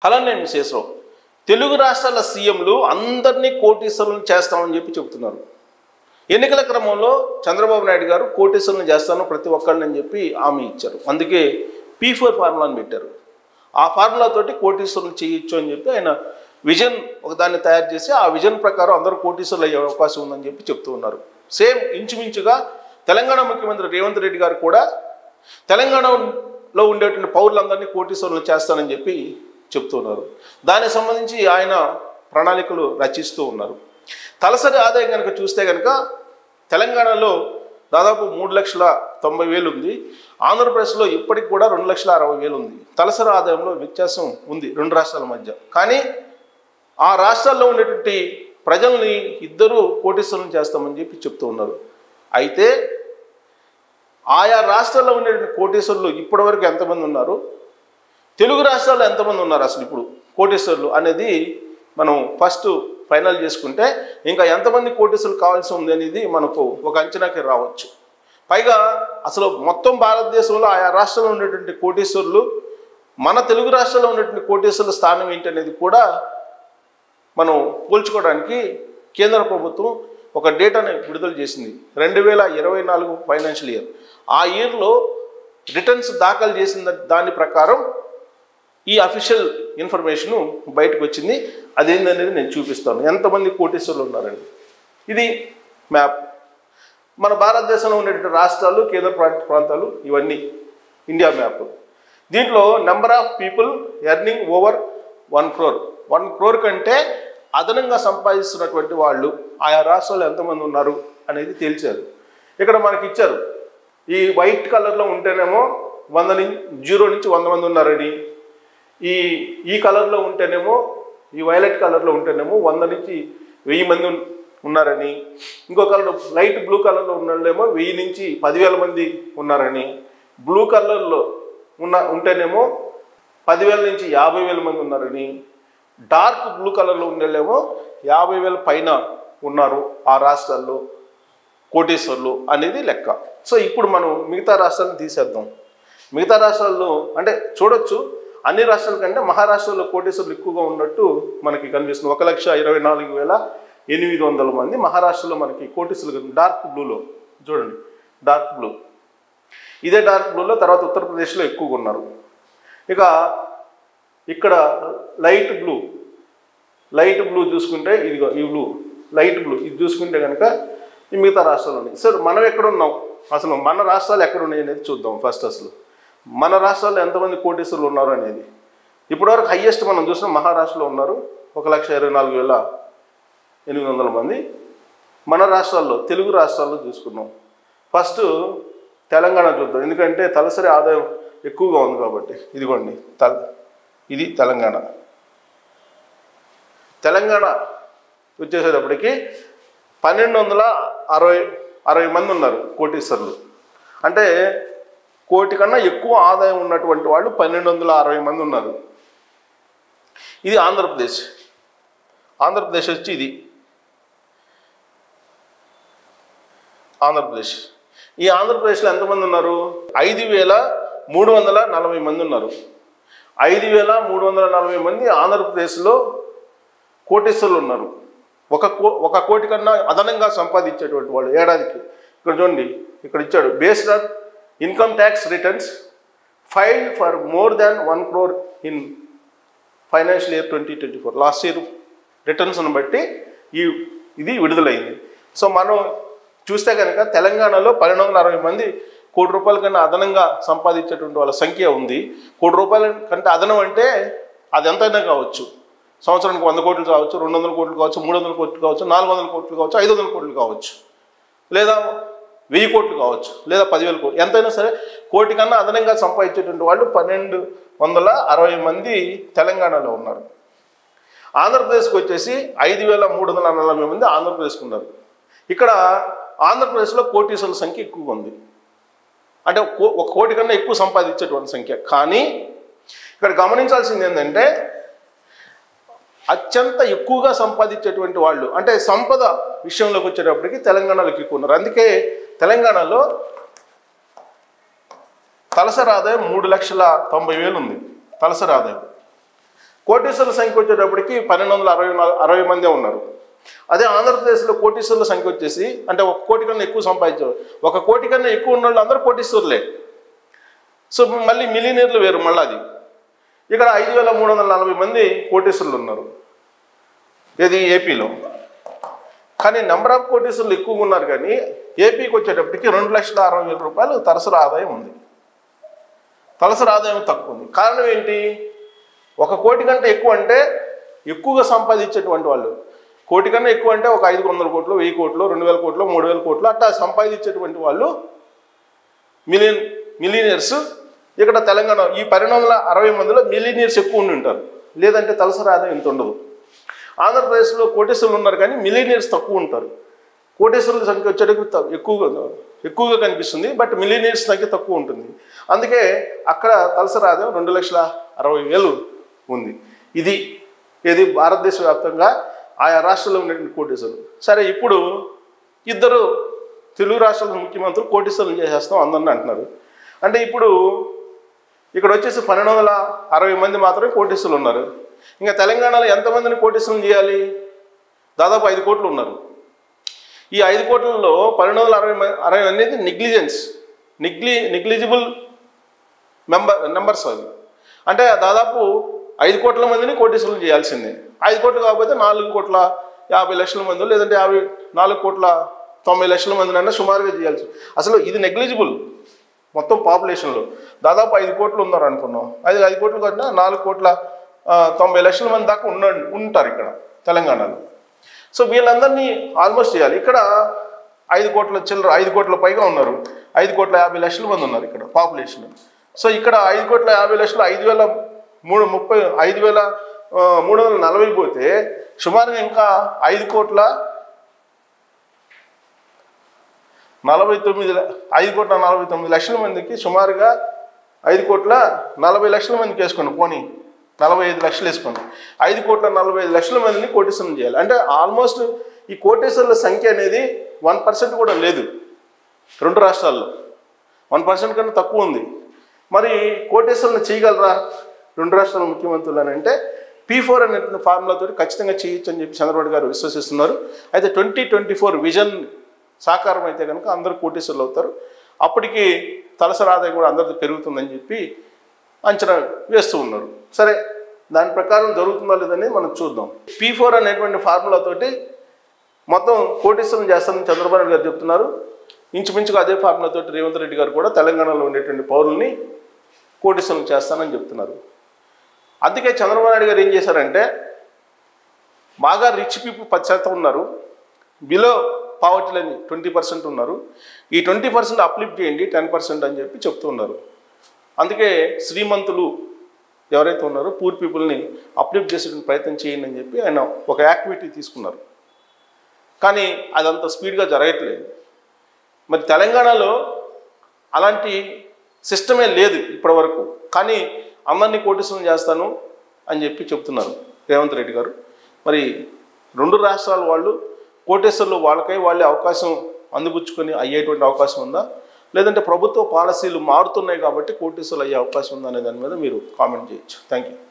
అలా నేను విశేషం తెలుగు రాష్ట్రాల సీఎంలు అందరినీ కోటీశ్వరులను చేస్తామని చెప్తున్నారు. ఎన్నికల క్రమంలో చంద్రబాబు నాయుడు గారు కోటీశ్వరులను చేస్తాను ప్రతి ఒక్కరిని అని చెప్పి హామీ ఇచ్చారు. అందుకే P4 ఫార్ములాని పెట్టారు. ఆ ఫార్ములా తోటి కోటీశ్వరులను చేయొచ్చు అని చెప్పి ఆయన విజన్ ఒకదాన్ని తయారు చేసి ఆ విజన్ ప్రకారం అందరూ కోటీశ్వరులు అయ్యే అవకాశం ఉందని చెప్పి చెప్తూ ఉన్నారు. సేమ్ ఇంచుమించుగా తెలంగాణ ముఖ్యమంత్రి రేవంత్ రెడ్డి గారు కూడా తెలంగాణలో ఉండేటువంటి పౌరులందరినీ కోటీశ్వరులను చేస్తానని చెప్పి చెప్తున్నారు. దానికి సంబంధించి ఆయన ప్రణాళికలు రచిస్తూ ఉన్నారు. తలసరి ఆదాయం కనుక చూస్తే కనుక తెలంగాణలో దాదాపు 3,90,000 ఉంది. ఆంధ్రప్రదేశ్లో ఇప్పటికి కూడా 2,60,000 ఉంది. తలసరి ఆదాయంలో వ్యత్యాసం ఉంది రెండు రాష్ట్రాల మధ్య. కానీ ఆ రాష్ట్రాల్లో ఉండేటువంటి ప్రజల్ని ఇద్దరు కోటీశ్వరులను చేస్తామని చెప్పి చెప్తూ ఉన్నారు. అయితే ఆయా రాష్ట్రాల్లో ఉండేటువంటి కోటీశ్వరులు ఇప్పటివరకు ఎంతమంది ఉన్నారు, తెలుగు రాష్ట్రాల్లో ఎంతమంది ఉన్నారు అసలు ఇప్పుడు కోటీశ్వరులు అనేది మనం ఫస్ట్ ఫైనల్ చేసుకుంటే ఇంకా ఎంతమంది కోటీశ్వరులు కావాల్సి ఉంది అనేది మనకు ఒక అంచనాకి రావచ్చు. పైగా అసలు మొత్తం భారతదేశంలో ఆయా రాష్ట్రాల్లో ఉండేటువంటి కోటీశ్వరులు మన తెలుగు రాష్ట్రాల్లో ఉన్నటువంటి కోటీశ్వరుల స్థానం ఏంటి అనేది కూడా మనం పోల్చుకోవడానికి కేంద్ర ప్రభుత్వం ఒక డేటాని విడుదల చేసింది. 2024 ఫైనాన్షియల్ ఇయర్. ఆ ఇయర్లో రిటర్న్స్ దాఖలు చేసిన దాని ప్రకారం ఈ అఫీషియల్ ఇన్ఫర్మేషను బయటకు వచ్చింది. అదేంటనేది నేను చూపిస్తాను. ఎంతమంది కోటీశ్వరులు ఉన్నారండి. ఇది మ్యాప్. మన భారతదేశంలో ఉండేటువంటి రాష్ట్రాలు, కేంద్ర ప్రాంతాలు ఇవన్నీ ఇండియా మ్యాప్. దీంట్లో number of people earning over 1 crore. 1 crore కంటే అదనంగా సంపాదిస్తున్నటువంటి వాళ్ళు ఆయా రాష్ట్రాల్లో ఎంతమంది ఉన్నారు అనేది తేల్చారు. ఇక్కడ మనకి ఇచ్చారు. ఈ వైట్ కలర్లో ఉంటేనేమో 0 నుంచి 100 మంది ఉన్నారని, ఈ కలర్లో ఉంటేనేమో ఈ వైలెట్ కలర్లో ఉంటేనేమో 100 నుంచి 1000 మంది ఉన్నారని, ఇంకో కలర్ లైట్ బ్లూ కలర్లో ఉన్నోళ్ళేమో 1000 నుంచి 10,000 మంది ఉన్నారని, బ్లూ కలర్లో ఉంటేనేమో 10,000 నుంచి 50,000 మంది ఉన్నారని, డార్క్ బ్లూ కలర్లో ఉండేళ్ళేమో 50,000 పైన ఉన్నారు ఆ రాష్ట్రాల్లో కోటీశ్వరులు అనేది లెక్క. సో ఇప్పుడు మనం మిగతా రాష్ట్రాలను తీసేద్దాం. మిగతా రాష్ట్రాల్లో అంటే చూడొచ్చు అన్ని రాష్ట్రాల కంటే మహారాష్ట్రలో కోటీశ్వరులు ఎక్కువగా ఉన్నట్టు మనకి కనిపిస్తుంది. 1,24,800 మంది మహారాష్ట్రలో మనకి కోటీశ్వరులు డార్క్ బ్లూలో చూడండి. డార్క్ బ్లూ ఇదే డార్క్ బ్లూలో తర్వాత ఉత్తరప్రదేశ్లో ఎక్కువగా ఉన్నారు. ఇక ఇక్కడ లైట్ బ్లూ చూసుకుంటే ఇదిగో ఈ బ్లూ లైట్ బ్లూ ఇది చూసుకుంటే కనుక ఈ మిగతా రాష్ట్రాలు ఉన్నాయి. సార్ మనం ఎక్కడున్నాం, అసలు మన రాష్ట్రాలు ఎక్కడున్నాయి అనేది చూద్దాం. ఫస్ట్ అసలు మన రాష్ట్రాల్లో ఎంతమంది కోటీశ్వరులు ఉన్నారు అనేది. ఇప్పటివరకు హయ్యెస్ట్ మనం చూసిన మహారాష్ట్రలో ఉన్నారు 1,24,800 మంది. మన రాష్ట్రాల్లో తెలుగు రాష్ట్రాల్లో చూసుకున్నాం. ఫస్ట్ తెలంగాణ చూద్దాం, ఎందుకంటే తలసరి ఆదాయం ఎక్కువగా ఉంది కాబట్టి. ఇదిగోండి ఇది తెలంగాణ వచ్చేసేటప్పటికి 1,260 మంది ఉన్నారు కోటీశ్వరులు. అంటే కోటి కన్నా ఎక్కువ ఆదాయం ఉన్నటువంటి వాళ్ళు 1,260 మంది ఉన్నారు. ఇది ఆంధ్రప్రదేశ్ వచ్చి ఇది ఆంధ్రప్రదేశ్. ఈ ఆంధ్రప్రదేశ్లో ఎంతమంది ఉన్నారు? 5,340 మంది ఉన్నారు. 5,340 మంది ఆంధ్రప్రదేశ్లో కోటీశ్వరులు ఉన్నారు. ఒక కోటి కన్నా అదనంగా సంపాదించేటువంటి వాళ్ళు ఏడాదికి. ఇక్కడ చూడండి, ఇక్కడ ఇచ్చాడు based on income tax returns filed for more than 1 crore in financial year 2024. Last year రిటర్న్స్ను బట్టి ఇది విడుదలైంది. సో మనం చూస్తే కనుక తెలంగాణలో 1,260 మంది కోటి రూపాయల కన్నా అదనంగా సంపాదించేటువంటి వాళ్ళ సంఖ్య ఉంది. కోటి రూపాయల కంటే అదనం అంటే అది ఎంతైనా కావచ్చు. సంవత్సరానికి 100 కోట్లు కావచ్చు, 200 కోట్లు కావచ్చు, 300 కోట్లు కావచ్చు, 400 కోట్లు కావచ్చు, 500 కోట్లు కావచ్చు, లేదా 1000 కోట్లు కావచ్చు, లేదా 10,000 కోట్లు. ఎంతైనా సరే కోటి కన్నా అదనంగా సంపాదించేటువంటి వాళ్ళు 1,260 మంది తెలంగాణలో ఉన్నారు. ఆంధ్రప్రదేశ్కి వచ్చేసి 5,340 మంది ఆంధ్రప్రదేశ్కి ఉన్నారు. ఇక్కడ ఆంధ్రప్రదేశ్లో కోటీశ్వరుల సంఖ్య ఎక్కువగా ఉంది. అంటే 1 కోటి కన్నా ఎక్కువ సంపాదించేటువంటి సంఖ్య. కానీ ఇక్కడ గమనించాల్సింది ఏంటంటే అత్యంత ఎక్కువగా సంపాదించేటువంటి వాళ్ళు అంటే సంపద విషయంలోకి వచ్చేటప్పటికి తెలంగాణలోకి ఎక్కువ ఉన్నారు. అందుకే తెలంగాణలో తలసరి ఆదాయం 3,90,000 ఉంది. తలసరి ఆదాయం కోటీశ్వరుల సంఖ్య వచ్చేటప్పటికి 1260 మందే ఉన్నారు. అదే ఆంధ్రప్రదేశ్లో కోటీశ్వరుల సంఖ్య వచ్చేసి అంటే 1 కోటి కన్నా ఎక్కువ సంపాదించారు. 1 కోటి కన్నా ఎక్కువ ఉన్న వాళ్ళు అందరూ కోటీశ్వరులే. సో మళ్ళీ మిలియనీర్లు వేరు. మళ్ళీ అది ఇక్కడ 5340 మంది కోటీశ్వరులు ఉన్నారు ఇది ఏపీలో. కానీ నెంబర్ ఆఫ్ కోటీశ్వరులు ఎక్కువగా ఉన్నారు. కానీ ఏపీకి వచ్చేటప్పటికి 2,60,000 రూపాయలు తలసరి ఆదాయం ఉంది. తలసరి ఆదాయం తక్కువ ఉంది. కారణం ఏంటి? 1 కోటి కంటే ఎక్కువ అంటే ఎక్కువగా సంపాదించేటువంటి వాళ్ళు. కోటి కన్నా ఎక్కువ అంటే ఒక 500 కోట్లు, 1000 కోట్లు, 2000 కోట్లు, 3000 కోట్లు అట్లా సంపాదించేటువంటి వాళ్ళు మిలియనీర్స్. ఇక్కడ తెలంగాణ ఈ 1260 మందిలో మిలియనీర్స్ ఎక్కువ ఉండి ఉంటారు. లేదంటే తలసరి ఆదాయం ఇంత ఉండదు. ఆంధ్రప్రదేశ్లో కోటీశ్వరులు ఉన్నారు కానీ మిలియనీర్స్ తక్కువ ఉంటారు. కోటీశ్వరుల సంఖ్య వచ్చేటప్పుడు ఎక్కువగా కనిపిస్తుంది. బట్ మిలియనీర్స్ సంఖ్య తక్కువ ఉంటుంది. అందుకే అక్కడ తలసరి ఆదాయం 2,60,000 ఉంది. ఇది భారతదేశ వ్యాప్తంగా ఆయా రాష్ట్రాల్లో ఉన్నటువంటి కోటీశ్వరులు. సరే, ఇప్పుడు 2 తెలుగు రాష్ట్రాల ముఖ్యమంత్రులు కోటీశ్వరులు చేసేస్తాం అందరిని అంటున్నారు. అంటే ఇప్పుడు ఇక్కడ వచ్చేసి 1260 మంది మాత్రమే కోటీశ్వరులు ఉన్నారు. ఇంకా తెలంగాణలో ఎంతమందిని కోటీశ్వరులు చేయాలి? దాదాపు 5 కోట్లు ఉన్నారు. ఈ 5 కోట్లలో 1260 అనేది నెగ్లిజిబుల్ నెంబర్స్ అవి. అంటే దాదాపు 5 కోట్ల మందిని కోటీశ్వరులు చేయాల్సిందే. 5 కోట్లు కాకపోతే 4,50,00,000 మంది లేదంటే 4,90,00,000 మందినైనా సుమారుగా చేయాల్సి. అసలు ఇది నెగ్లిజిబుల్ మొత్తం పాపులేషన్లో. దాదాపు 5 కోట్లు ఉన్నారు అనుకున్నాం. 5 కోట్లు కన్నా 4,90,00,000 మంది దాకా ఉంటారు ఇక్కడ తెలంగాణలో. సో వీళ్ళందరినీ ఆల్మోస్ట్ చేయాలి. ఇక్కడ 5 కోట్ల పైగా ఉన్నారు. 5,50,00,000 మంది ఉన్నారు ఇక్కడ పాపులేషన్. సో ఇక్కడ 5,50,00,000 5,340 పోతే సుమారుగా ఇంకా 5,49,00,000 మందికి సుమారుగా 5,40,00,000 మందికి వేసుకోండి. పోనీ 45 లక్షలు వేసుకోండి. 5,45,00,000 మందిని కోటీశ్వరులు చేయాలి. అంటే ఆల్మోస్ట్ ఈ కోటీశ్వరుల సంఖ్య అనేది 1% కూడా లేదు 2 రాష్ట్రాల్లో. 1% కన్నా తక్కువ ఉంది. మరి కోటీశ్వరులను చేయగలరా 2 రాష్ట్రాల ముఖ్యమంత్రులు అని అంటే P4 అనే ఫార్ములాతో ఖచ్చితంగా చేయొచ్చు అని చెప్పి చంద్రబాబు గారు విశ్వసిస్తున్నారు. అయితే 2024 విజన్ సాకారం అయితే కనుక అందరూ కోటీశ్వరులు అవుతారు. అప్పటికి తలసరి ఆదాయం కూడా అందరిది పెరుగుతుందని చెప్పి అంచనా వేస్తూ ఉన్నారు. సరే, దాని ప్రకారం జరుగుతుందా లేదని మనం చూద్దాం. P4 అనేటువంటి ఫార్ములాతోటి మొత్తం కోటీశ్వరులు చేస్తారని చంద్రబాబు నాయుడు గారు చెప్తున్నారు. ఇంచుమించుగా అదే ఫార్ములాతోటి రేవంత్ రెడ్డి గారు కూడా తెలంగాణలో ఉండేటువంటి పౌరుల్ని కోటీశ్వరులు చేస్తానని చెప్తున్నారు. అందుకే చంద్రబాబు నాయుడు గారు ఏం చేశారంటే బాగా రిచ్ పీపుల్ 10% ఉన్నారు, బిలో పావర్టీలని 20% ఉన్నారు. ఈ 20% అప్లిఫ్ట్ చేయండి 10% అని చెప్పి చెప్తూ ఉన్నారు. అందుకే శ్రీమంతులు ఎవరైతే ఉన్నారో పూర్ పీపుల్ని అప్లిఫ్ట్ చేసే ప్రయత్నం చేయండి అని చెప్పి ఆయన ఒక యాక్టివిటీ తీసుకున్నారు. కానీ అదంత స్పీడ్గా జరగట్లేదు. మరి తెలంగాణలో అలాంటి సిస్టమే లేదు ఇప్పటివరకు. కానీ అందరినీ కోటీశ్వరులు చేస్తాను అని చెప్పి చెప్తున్నారు రేవంత్ రెడ్డి గారు. మరి 2 రాష్ట్రాల వాళ్ళు కోటీశ్వరులు వాళ్ళే అవకాశం అందిపుచ్చుకొని అయ్యేటువంటి అవకాశం ఉందా, లేదంటే ప్రభుత్వ పాలసీలు మారుతున్నాయి కాబట్టి కోటీశ్వరులు అయ్యే అవకాశం ఉందా అనే దాని మీద మీరు కామెంట్ చేయొచ్చు. Thank you.